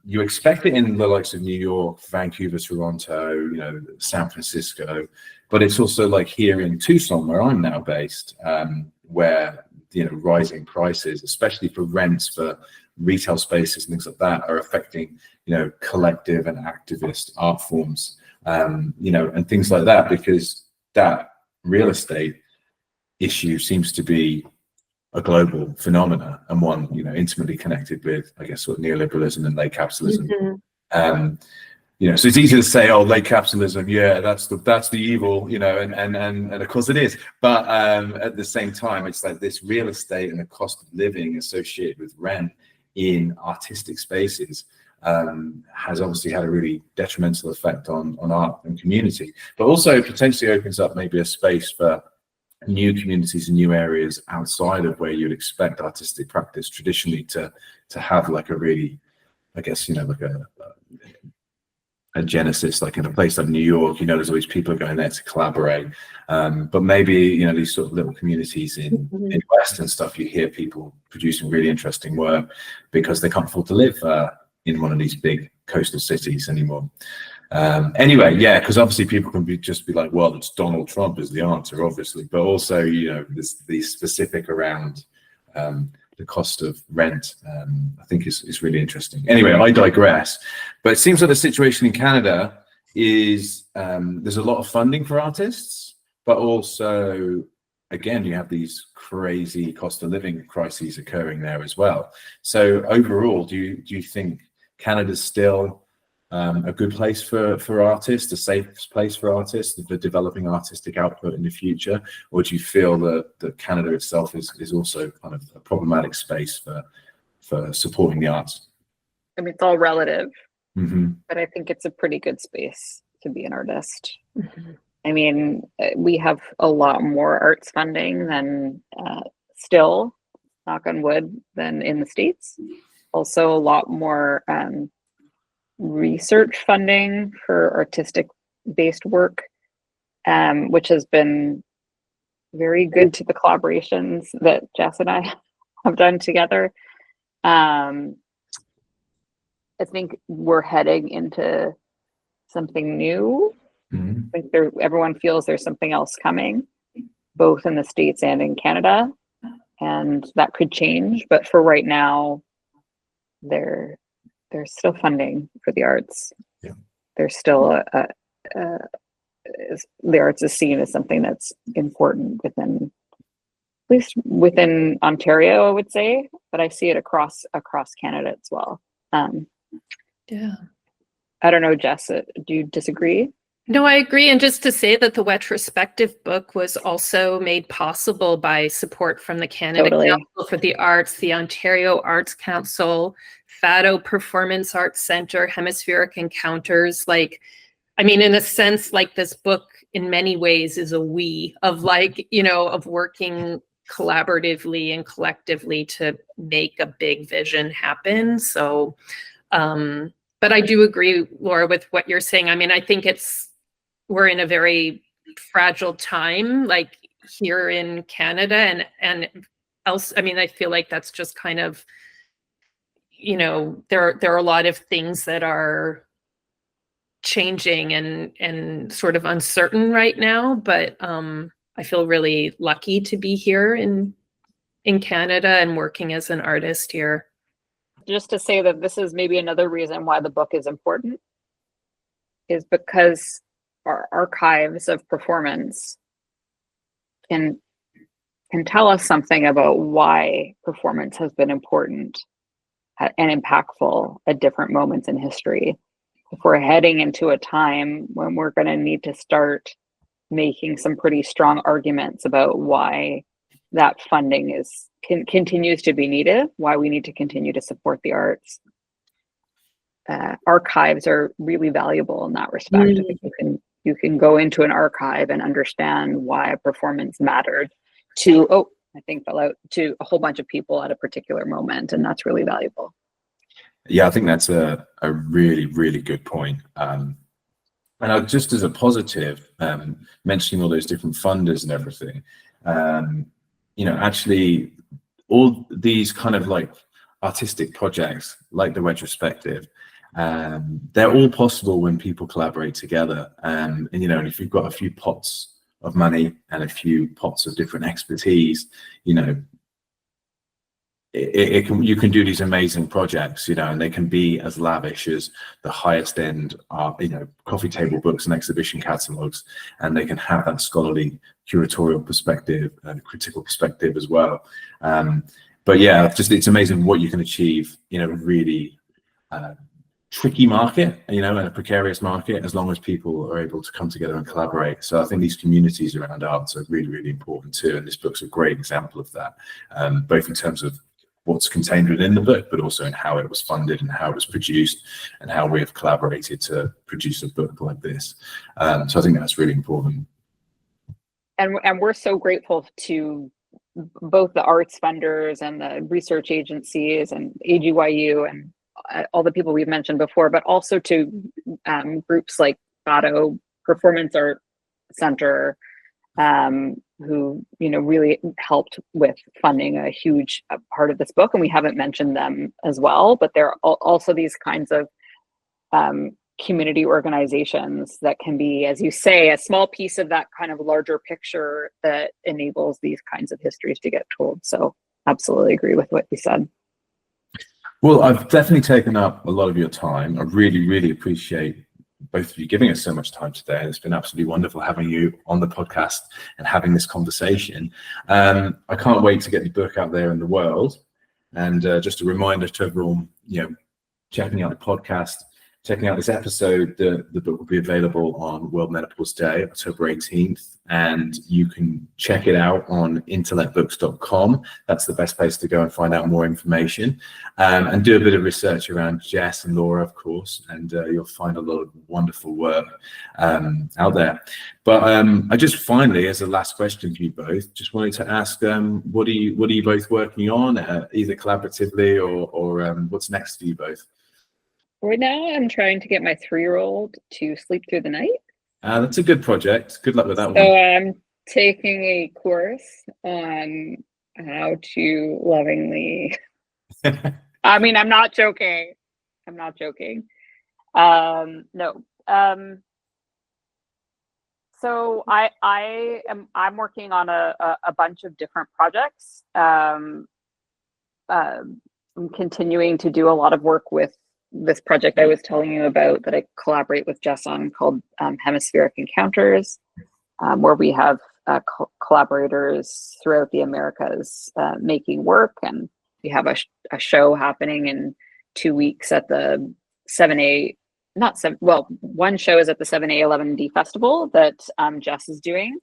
you expect it in the likes of New York, Vancouver, Toronto, San Francisco, but it's also like here in Tucson, where I'm now based, where rising prices, especially for rents for retail spaces and things like that, are affecting collective and activist art forms, and things like that, because that real estate issue seems to be a global phenomena, and one intimately connected with, I guess, sort of neoliberalism and late capitalism. So it's easy to say, oh, late capitalism, yeah, that's the evil, and of course it is. But at the same time, it's like this real estate and the cost of living associated with rent in artistic spaces has obviously had a really detrimental effect on art and community, but also potentially opens up maybe a space for new communities and new areas outside of where you'd expect artistic practice traditionally to have like a really, I guess, like a genesis, like in a place like New York, there's always people going there to collaborate. But maybe, these sort of little communities in West and stuff, you hear people producing really interesting work because they can't afford to live in one of these big coastal cities anymore. Anyway, yeah, because obviously people can just be like, well, it's Donald Trump is the answer, obviously, but also, this the specific around the cost of rent, I think is really interesting. Anyway, I digress. But it seems like the situation in Canada is there's a lot of funding for artists, but also, again, you have these crazy cost of living crises occurring there as well. So overall, do you think Canada's still a good place for artists, a safe place for artists, for developing artistic output in the future? Or do you feel that Canada itself is also kind of a problematic space for supporting the arts? I mean, it's all relative, but I think it's a pretty good space to be an artist. I mean, we have a lot more arts funding than still, knock on wood, than in the States. Also, a lot more research funding for artistic-based work, which has been very good to the collaborations that Jess and I have done together. I think we're heading into something new. I think everyone feels there's something else coming, both in the States and in Canada, and that could change. But for right now, there's still funding for the arts. Yeah. There's still the arts is seen as something that's important within, at least within Ontario, I would say, but I see it across Canada as well. Yeah. I don't know, Jess, do you disagree? No, I agree. And just to say that the Wetrospective book was also made possible by support from the Canada Council for the Arts, the Ontario Arts Council, Fado Performance Arts Center, Hemispheric Encounters. Like, I mean, in a sense, like this book in many ways is a we of like, of working collaboratively and collectively to make a big vision happen. So, but I do agree, Laura, with what you're saying. I mean, I think we're in a very fragile time, like here in Canada and else. I mean, I feel like that's just kind of, there are a lot of things that are changing and sort of uncertain right now. But I feel really lucky to be here in Canada and working as an artist here. Just to say that this is maybe another reason why the book is important, is because our archives of performance can tell us something about why performance has been important and impactful at different moments in history. if we're heading into a time when we're going to need to start making some pretty strong arguments about why that funding continues to be needed, why we need to continue to support the arts. Archives are really valuable in that respect. I think you can go into an archive and understand why a performance mattered to to a whole bunch of people at a particular moment, and that's really valuable. Yeah, I think that's a really, really good point. And just as a positive, mentioning all those different funders and everything, actually all these kind of like artistic projects like the Wetrospective, they're all possible when people collaborate together. And if you've got a few pots of money and a few pots of different expertise, you can do these amazing projects, and they can be as lavish as the highest end coffee table books and exhibition catalogs, and they can have that scholarly curatorial perspective and critical perspective as well. But yeah, it's amazing what you can achieve in a really tricky market, and a precarious market, as long as people are able to come together and collaborate. So I think these communities around arts are really, really important too, and this book's a great example of that, both in terms of what's contained within the book, but also in how it was funded and how it was produced and how we have collaborated to produce a book like this. So I think that's really important. And we're so grateful to both the arts funders and the research agencies and AGYU and all the people we've mentioned before, but also to groups like Gatto Performance Art Center, who really helped with funding a huge part of this book, and we haven't mentioned them as well, but there are also these kinds of community organizations that can be, as you say, a small piece of that kind of larger picture that enables these kinds of histories to get told. So absolutely agree with what you said. Well, I've definitely taken up a lot of your time. I really, really appreciate both of you giving us so much time today. It's been absolutely wonderful having you on the podcast and having this conversation. I can't wait to get the book out there in the world. And just a reminder to everyone, checking out the podcast, checking out this episode, the book will be available on World Menopause Day, October 18th, and you can check it out on intellectbooks.com. That's the best place to go and find out more information, and do a bit of research around Jess and Laura, of course, and you'll find a lot of wonderful work out there. But I just finally, as a last question for you both, just wanted to ask, what are you both working on, either collaboratively or what's next for you both? Right now, I'm trying to get my 3-year-old to sleep through the night. That's a good project. Good luck with that one. So I'm taking a course on how to lovingly. I mean, I'm not joking. No. So I'm working on a bunch of different projects. I'm continuing to do a lot of work with this project I was telling you about that I collaborate with Jess on, called Hemispheric Encounters, where we have collaborators throughout the Americas making work, and we have a show happening in 2 weeks at the 7A. One show is at the 7A11D Festival that Jess is doing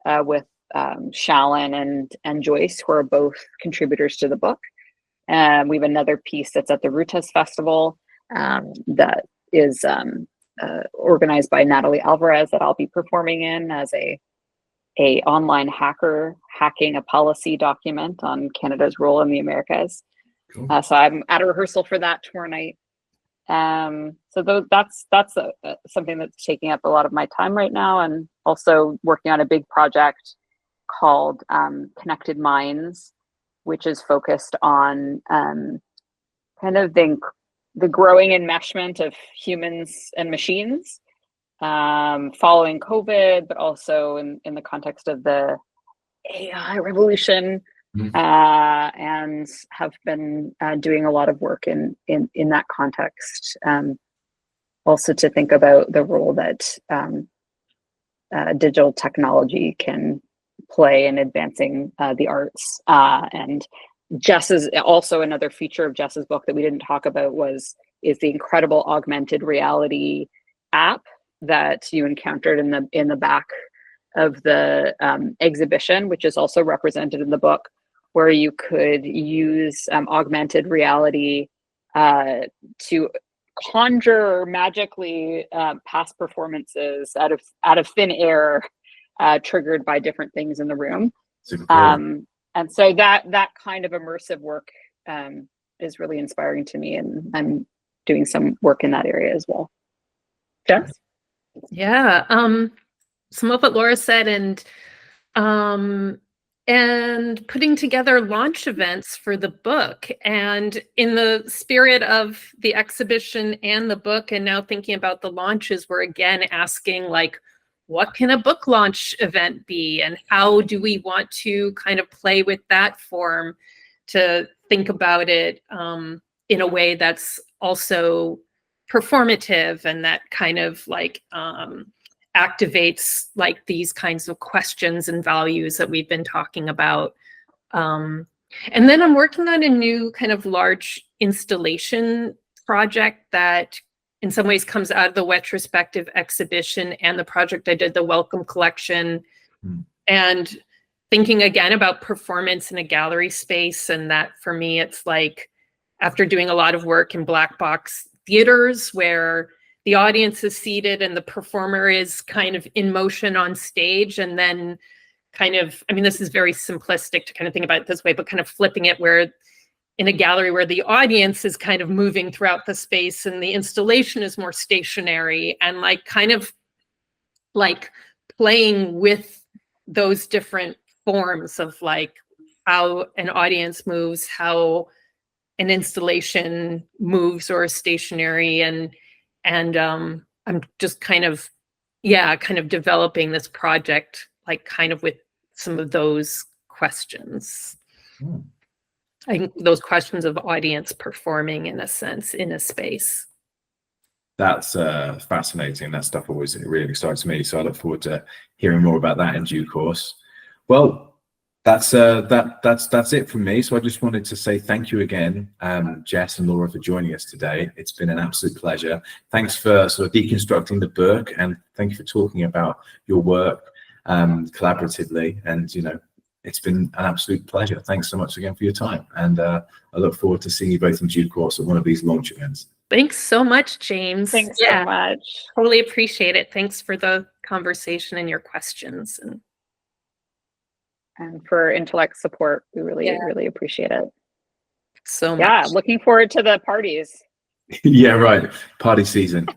with Shallon and Joyce, who are both contributors to the book. We have another piece that's at the Rutas Festival that is organized by Natalie Alvarez, that I'll be performing in as a online hacker hacking a policy document on Canada's role in the Americas. Cool. So I'm at a rehearsal for that tomorrow night. So that's something that's taking up a lot of my time right now, and also working on a big project called Connected Minds, which is focused on kind of the growing enmeshment of humans and machines following COVID, but also in the context of the AI revolution, and have been doing a lot of work in that context. Also to think about the role that digital technology can play in advancing the arts. And Jess's, also another feature of Jess's book that we didn't talk about, was is the incredible augmented reality app that you encountered in the back of the exhibition, which is also represented in the book, where you could use augmented reality to conjure magically past performances out of thin air, triggered by different things in the room. And so that kind of immersive work is really inspiring to me, and I'm doing some work in that area as well. Jess? Yeah, some of what Laura said, and putting together launch events for the book. And in the spirit of the exhibition and the book, and now thinking about the launches, we're again asking, like, what can a book launch event be? And how do we want to kind of play with that form to think about it in a way that's also performative, and that kind of like activates like these kinds of questions and values that we've been talking about. And then I'm working on a new kind of large installation project that in some ways comes out of the Wetrospective exhibition and the project I did, the Welcome Collection, and thinking again about performance in a gallery space. And that for me, it's like, after doing a lot of work in black box theaters where the audience is seated and the performer is kind of in motion on stage, and then kind of, I mean, this is very simplistic to kind of think about it this way, but kind of flipping it where in a gallery where the audience is kind of moving throughout the space and the installation is more stationary, and like kind of like playing with those different forms of like how an audience moves, how an installation moves or is stationary, and I'm just kind of developing this project like kind of with some of those questions. I think those questions of audience performing in a sense in a space. That's fascinating. That stuff always really excites me. So I look forward to hearing more about that in due course. Well, that's it from me. So I just wanted to say thank you again, Jess and Laura, for joining us today. It's been an absolute pleasure. Thanks for sort of deconstructing the book, and thank you for talking about your work collaboratively. And it's been an absolute pleasure. Thanks so much again for your time, and I look forward to seeing you both in due course at one of these launch events. Thanks so much, James. Thanks so much. Totally appreciate it. Thanks for the conversation and your questions. And for intellect support. We really appreciate it. So much. Yeah, looking forward to the parties. Yeah, right. Party season.